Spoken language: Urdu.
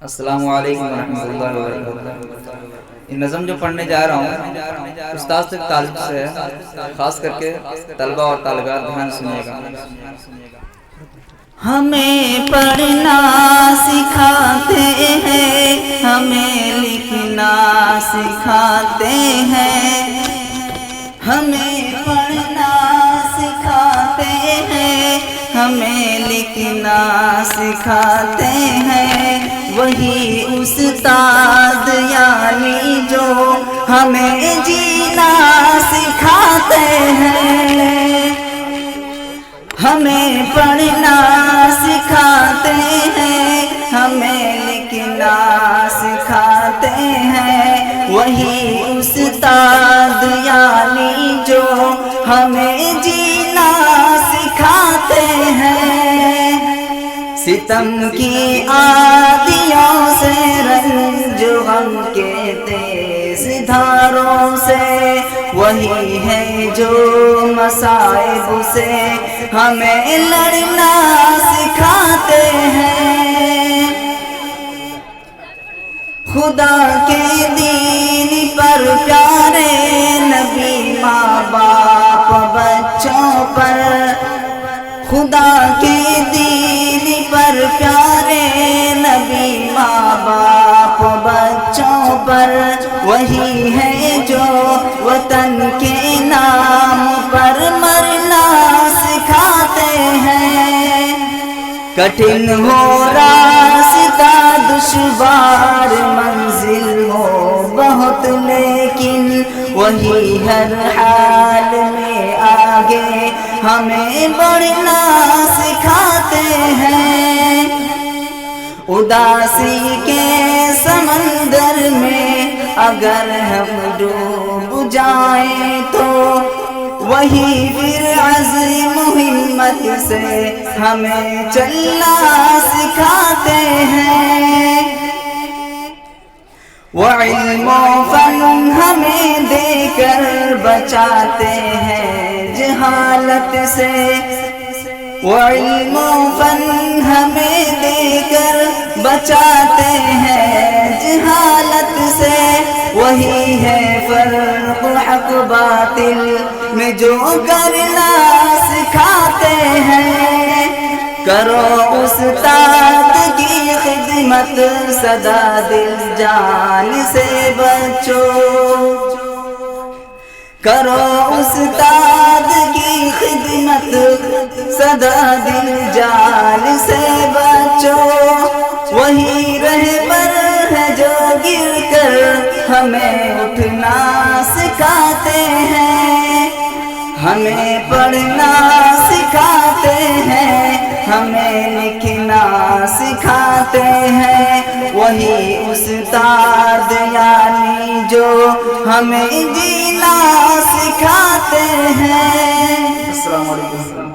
السلام علیکم ورحمۃ اللہ وبرکاتہ۔ یہ نظم جو پڑھنے جا رہا ہوں استاد سے تعلق سے ہے، خاص کر کے طلبہ اور طالبات دھیان سنیے گا۔ ہمیں پڑھنا سکھاتے ہیں، ہمیں لکھنا سکھاتے ہیں، ہمیں پڑھنا سکھاتے ہیں، ہمیں لکھنا سکھاتے ہیں، وہی استاد یعنی جو ہمیں جینا سکھاتے ہیں، ہمیں پڑھنا سکھاتے ہیں، ہمیں لکھنا سکھاتے ہیں، وہی استاد یعنی جو ہمیں جینا سکھاتے ہیں، ستم کی آندھیوں سے، رنج غم کے تیز دھاروں سے، وہی ہے جو مصائب سے ہمیں لڑنا سکھاتے ہیں، خدا کے دین پر پیارے نبی ماں باپ بچوں پر، خدا کے دین پر پیارے نبی ماں باپ بچوں پر، وہی ہے جو وطن کے نام پر مرنا سکھاتے ہیں، کٹھن ہو راستہ دشوار منزل ہو بہت لیکن وہی ہر حال میں آگے ہمیں بڑھنا سکھاتے ہیں، اداسی کے سمندر میں اگر ہم ڈوب جائیں تو وہی پھر عزم ہمت سے ہمیں چلنا سکھاتے ہیں، وعلم و فن ہمیں دے کر بچاتے ہیں جہالت سے، وعلم و فن ہمیں دے کر بچاتے ہیں جہالت سے، وہی ہے فرق حق باطل میں جو کرنا سکھاتے ہیں، کرو استاد کی خدمت سدا دل جان سے بچو، کرو استاد کی خدمت سدا دل جان سے بچو، وہی رہبر ہے جو گر کر ہمیں اٹھنا سکھاتے ہیں، ہمیں پڑھنا سکھاتے ہیں، ہمیں لکھنا سکھاتے ہیں، وہی استاد یعنی جو ہمیں جینا سکھاتے ہیں۔ السلام علیکم۔